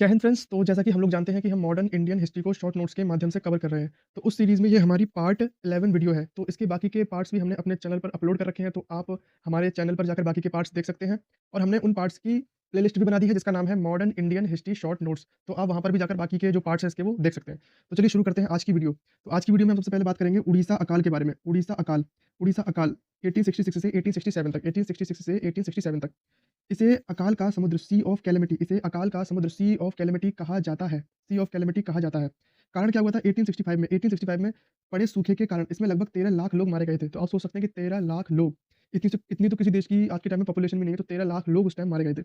जय हिंद फ्रेंड्स। तो जैसा कि हम लोग जानते हैं कि हम मॉडर्न इंडियन हिस्ट्री को शॉर्ट नोट्स के माध्यम से कवर कर रहे हैं। तो उस सीरीज़ में ये हमारी पार्ट 11 वीडियो है। तो इसके बाकी के पार्ट्स भी हमने अपने चैनल पर अपलोड कर रखे हैं, तो आप हमारे चैनल पर जाकर बाकी के पार्ट्स देख सकते हैं। और हमने उन पार्ट्स की प्लेलिस्ट भी बना दी है जिसका नाम है modern Indian history short notes. तो आप वहाँ पर भी जाकर बाकी के जो पार्ट्स हैं इसके वो देख सकते हैं। तो चलिए शुरू करते हैं आज की वीडियो। तो आज की वीडियो में हम सबसे पहले बात करेंगे उड़ीसा अकाल के बारे में। उड़ीसा अकाल 1866 से 1867 तक 1866 से 1867 तक। इसे अकाल का समुद्र सी ऑफ कैलेमिटी इसे अकाल का समुद्र सी ऑफ कैलेमिटी कहा जाता है। सी ऑफ कैलेमिटी कहा जाता है। कारण क्या हुआ था 1865 में पड़े सूखे के कारण इसमें लगभग 13 लाख लोग मारे गए थे। तो आप सोच सकते हैं कि 13 लाख लोग, इतनी तो किसी देश की आज के टाइम में पॉपुलेशन भी नहीं है, तो 13 लाख लोग उस टाइम मारे गए थे।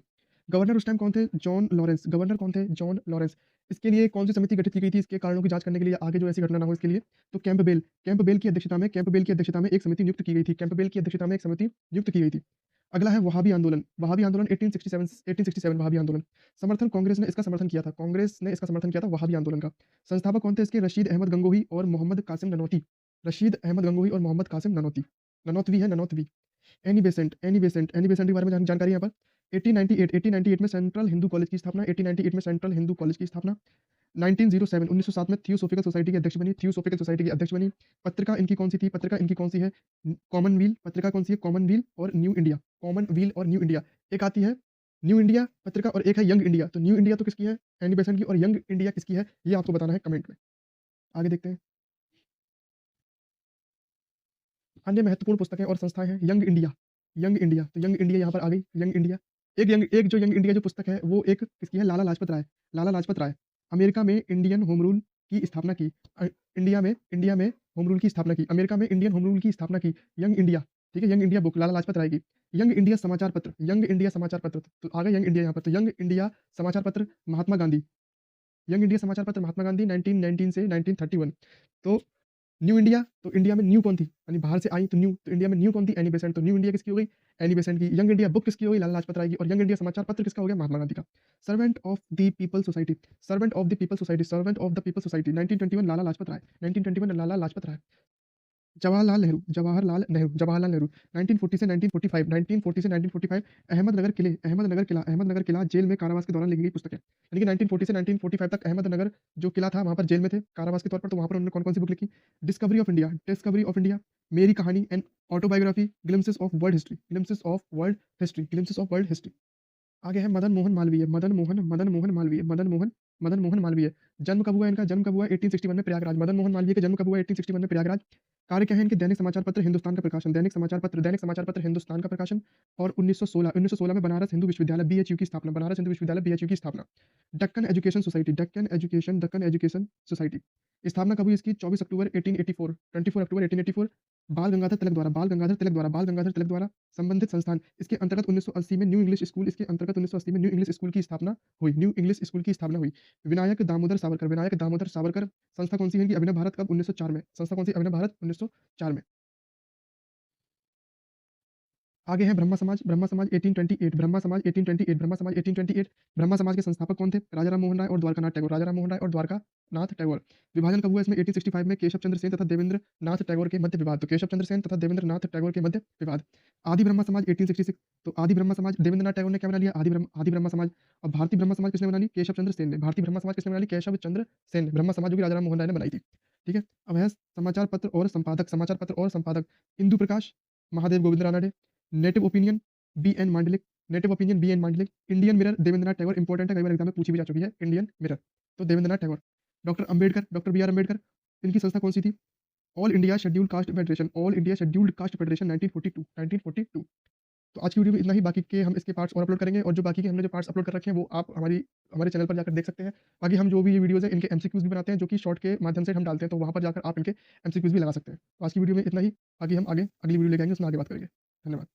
गवर्नर उस टाइम कौन थे? John Lawrence. गवर्नर कौन थे? John Lawrence. इसके लिए कौन सी समिति गठित की गई थी इसके कारणों की जाँच करने के लिए, आगे जो ऐसी घटना ना हो इसके लिए? तो कैंपबेल की अध्यक्षता में एक समिति नियुक्त की गई थी। कैंपबेल की अध्यक्षता में एक समिति नियुक्त की गई थी। अगला है वहाबी आंदोलन। वहाबी आंदोलन 1867 वहाबी आंदोलन। समर्थन कांग्रेस ने इसका समर्थन किया था। कांग्रेस ने इसका समर्थन किया था वहाबी आंदोलन का। संस्थापक कौन थे इसके? रशीद अहमद गंगोही और मोहम्मद कासिम ननौती। रशीद अहमद गंगोही और मोहम्मद कासिम ननौती। ननौतवी है, ननौतवी। एनी बेसेंट के बारे में जानकारी यहाँ पर। 1898 में सेंट्रल हिंदू कॉलेज की स्थापना। 1898 में सेंट्रल हिंदू कॉलेज की स्थापना। 1907 में थियोसॉफिकल सोसाइटी की अध्यक्ष बनी। थियोसॉफिकल सोसाइटी की अध्यक्ष बनी। पत्रिका इनकी कौन सी थी? पत्रिका इनकी कौन सी है? कॉमनवील। पत्रिका कौन सी है? कॉमनवील और न्यू इंडिया। कॉमनवील और न्यू इंडिया। एक आती है न्यू इंडिया पत्रिका और एक है यंग इंडिया। तो न्यू इंडिया तो किसकी है? एनी बेसेंट की। और यंग इंडिया किसकी है? ये आपको बताना है कमेंट में। आगे देखते हैं। अन्य महत्वपूर्ण पुस्तकें और संस्थाएं हैं। Young India. तो यंग इंडिया यहाँ पर आ गई। Young India. एक जो यंग इंडिया जो पुस्तक है वो एक किसकी है? लाला लाजपत राय। लाला लाजपत राय। अमेरिका में इंडियन होम रूल की स्थापना की। इंडिया में होम रूल की स्थापना की। अमेरिका में इंडियन होम रूल की स्थापना की। Young India. ठीक है, young India book Lala Lajpat Rai की। यंग इंडिया समाचार पत्र। यंग इंडिया समाचार पत्र। तो आ गया यंग इंडिया यहाँ पर। तो यंग इंडिया समाचार पत्र महात्मा गांधी। यंग इंडिया समाचार पत्र महात्मा गांधी 1919 से 1931। तो न्यू इंडिया, तो इंडिया में न्यू कौन थी? यानी बाहर से आई तो न्यू, तो इंडिया में न्यू कौन थी? Annie Besant. तो न्यू इंडिया किसकी हो गई? एनी बेसेंट की। यंग इंडिया बुक किसकी हो गई? लाला लाजपत राय की। और यंग इंडिया समाचार पत्र किसका हो गया? महात्मा गांधी का। Servant of the people society. Servant of the people society 1921 Lala Lajpat Rai. 1921 Lala Lajpat Rai. Jawaharlal Nehru 1940 से 1945 अहमदनगर किला जेल में कारावास के दौरान लिखी गई पुस्तक है। यानी कि 1940 से 1945 तक अहमदनगर जो किला था वहाँ पर जेल में थे कारावास के तौर पर। तो वहाँ पर उन्होंने कौन-कौन सी बुक लिखी? Discovery of India, Meri Kahani and autobiography, glimpses of world history. आगे है मदन मोहन मालवीय। जन्म कब हुआ इनका? जन्म कब हुआ? 1861 में प्रयागराज। मदन मोहन मालवीय का जन्म कब हुआ? 1861 में प्रयागराज। कार्य क्या है इनके? दैनिक समाचार पत्र हिंदुस्तान का प्रकाशन। दैनिक समाचार पत्र हिंदुस्तान का प्रकाशन। और 1916 में बनारस हिंदू विश्वविद्यालय बीएचयू की स्थापना। Deccan education society. स्थापना कब हुई इसकी? 24 अक्टूबर 1884। बाल गंगाधर तिलक द्वारा संबंधित संस्थान। इसके अंतर्गत 1980 में न्यू इंग्लिश स्कूल की स्थापना हुई। विनायक दामोदर सावरकर। संस्था कौन सी है इनकी? अभिनव भारत। कब? 1904 में। संस्था कौन सी? अभिनव भारत 1904 में। आगे है ब्रह्मा समाज। ब्रह्मा समाज 1828। ब्रह्मा समाज के संस्थापक कौन थे? राजा राम मोहन राय और द्वारकानाथ टैगोर। विभाजन कब हुआ इसमें? 1865 में केशव चंद्र सेन तथा देवेंद्र नाथ टैगोर के मध्य विवाद। तो केशव चंद्र सेन तथा देवेंद्र नाथ टैगोर के मध्य विवाद। आदि ब्रह्मा समाज 1866। तो आदि ब्रह्मा समाज देवेंद्र नाथ टैगोर ने क्या बना लिया? आदि ब्रह्मा समाज। और भारतीय ब्रह्मा समाज किसने बना ली? केशव चंद्र सेन ने। केशव चंद्र सेन ने ब्रह्मा समाज जो कि राजा राम मोहन राय ने बनाई थी। ठीक है। अब है समाचार पत्र और संपादक Indu Prakash, Mahadev Govind Ranade. Native opinion B N Mandlik. Indian mirror Devendranath Tagore. Important है, कई बार एग्जाम में पूछी भी जा चुकी है इंडियन मिरर। तो Devendranath Tagore. Doctor B R Ambedkar. इनकी संस्था कौन सी थी? All India scheduled caste federation 1942। तो आज की वीडियो में इतना ही। बाकी के हम इसके पार्ट्स और अपलोड करेंगे, और जो बाकी के हमने जो पार्ट्स अपलोड कर रखे हैं वो आप हमारे चैनल पर जाकर देख सकते हैं। बाकी हम जो भी ये वीडियोज़ हैं इनके एमसीक्यूज़ भी बनाते हैं जो कि शॉर्ट के माध्यम से हम डालते हैं, तो वहाँ पर जाकर आप इनके एमसीक्यूज़ भी लगा सकते हैं। तो आज की वीडियो में इतना ही। बाकी हम आगे अगली वीडियो लेके आएँगे, उसमें आगे बात करेंगे। धन्यवाद।